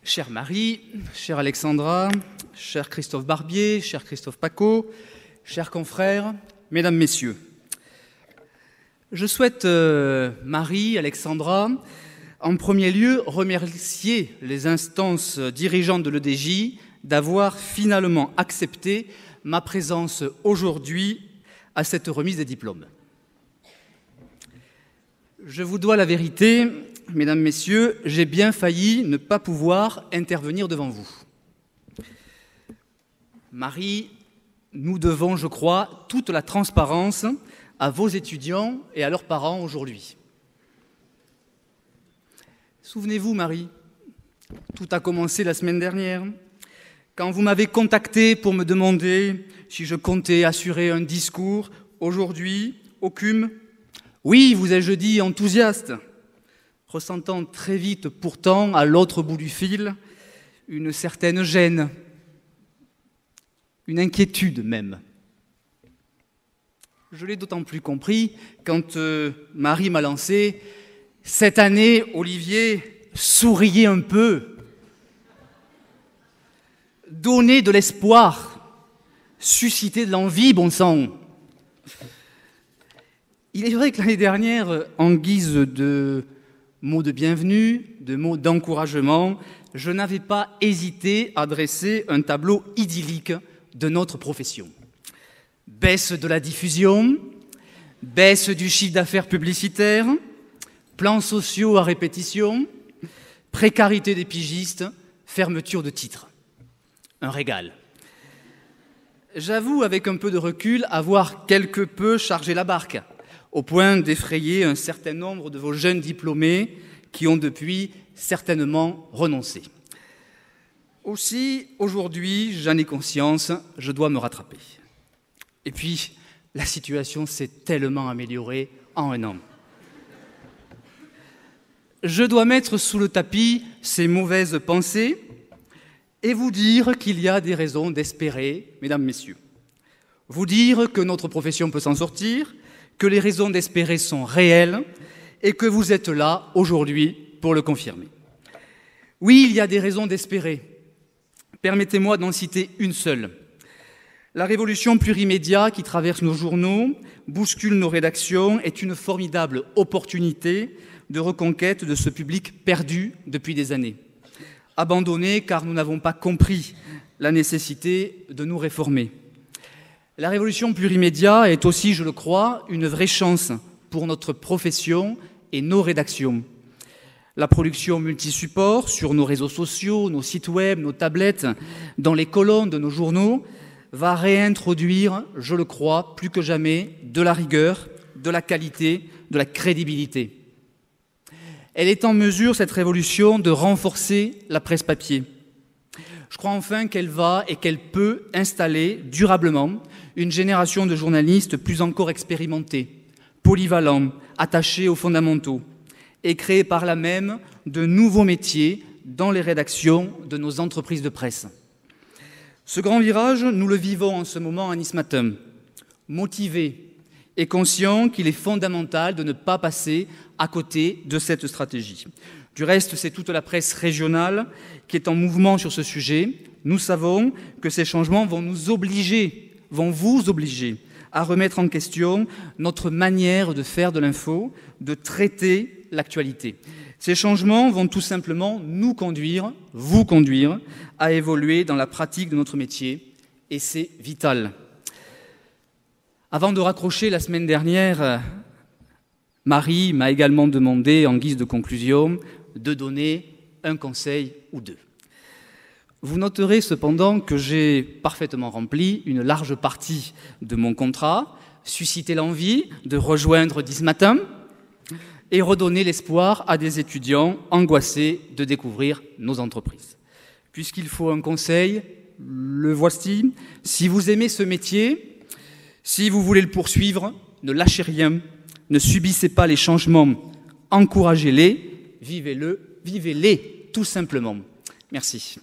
Chère Marie, chère Alexandra, cher Christophe Barbier, cher Christophe Paco, chers confrères, mesdames, messieurs. Je souhaite, Marie, Alexandra, en premier lieu, remercier les instances dirigeantes de l'EDJ d'avoir finalement accepté ma présence aujourd'hui à cette remise des diplômes. Je vous dois la vérité, mesdames, messieurs, j'ai bien failli ne pas pouvoir intervenir devant vous. Marie, nous devons, je crois, toute la transparence à vos étudiants et à leurs parents aujourd'hui. Souvenez-vous, Marie, tout a commencé la semaine dernière, quand vous m'avez contacté pour me demander si je comptais assurer un discours aujourd'hui au CUM. Oui, vous ai-je dit, enthousiaste, ressentant très vite pourtant, à l'autre bout du fil, une certaine gêne, une inquiétude même. Je l'ai d'autant plus compris quand Marie m'a lancé « Cette année, Olivier, souriez un peu, donnez de l'espoir, suscitez de l'envie, bon sang !» Il est vrai que l'année dernière, en guise de mots de bienvenue, de mots d'encouragement, je n'avais pas hésité à dresser un tableau idyllique de notre profession. Baisse de la diffusion, baisse du chiffre d'affaires publicitaire, plans sociaux à répétition, précarité des pigistes, fermeture de titres. Un régal. J'avoue, avec un peu de recul, avoir quelque peu chargé la barque, au point d'effrayer un certain nombre de vos jeunes diplômés qui ont depuis certainement renoncé. Aussi, aujourd'hui, j'en ai conscience, je dois me rattraper. Et puis, la situation s'est tellement améliorée en un an. Je dois mettre sous le tapis ces mauvaises pensées et vous dire qu'il y a des raisons d'espérer, mesdames, messieurs. Vous dire que notre profession peut s'en sortir, que les raisons d'espérer sont réelles et que vous êtes là aujourd'hui pour le confirmer. Oui, il y a des raisons d'espérer. Permettez-moi d'en citer une seule. La révolution plurimédia qui traverse nos journaux, bouscule nos rédactions, est une formidable opportunité de reconquête de ce public perdu depuis des années. Abandonné car nous n'avons pas compris la nécessité de nous réformer. La révolution plurimédia est aussi, je le crois, une vraie chance pour notre profession et nos rédactions. La production multisupport sur nos réseaux sociaux, nos sites web, nos tablettes, dans les colonnes de nos journaux, va réintroduire, je le crois, plus que jamais, de la rigueur, de la qualité, de la crédibilité. Elle est en mesure, cette révolution, de renforcer la presse papier. Je crois enfin qu'elle va et qu'elle peut installer durablement une génération de journalistes plus encore expérimentés, polyvalents, attachés aux fondamentaux, et créer par là même de nouveaux métiers dans les rédactions de nos entreprises de presse. Ce grand virage, nous le vivons en ce moment à Nice Matin, motivés et conscients qu'il est fondamental de ne pas passer à côté de cette stratégie. Du reste, c'est toute la presse régionale qui est en mouvement sur ce sujet. Nous savons que ces changements vont vous obliger à remettre en question notre manière de faire de l'info, de traiter l'actualité. Ces changements vont tout simplement nous conduire, vous conduire, à évoluer dans la pratique de notre métier, et c'est vital. Avant de raccrocher la semaine dernière, Marie m'a également demandé, en guise de conclusion, de donner un conseil ou deux. Vous noterez cependant que j'ai parfaitement rempli une large partie de mon contrat, suscité l'envie de rejoindre Nice Matin et redonner l'espoir à des étudiants angoissés de découvrir nos entreprises. Puisqu'il faut un conseil, le voici. Si vous aimez ce métier, si vous voulez le poursuivre, ne lâchez rien, ne subissez pas les changements, encouragez-les, vivez-les tout simplement. Merci.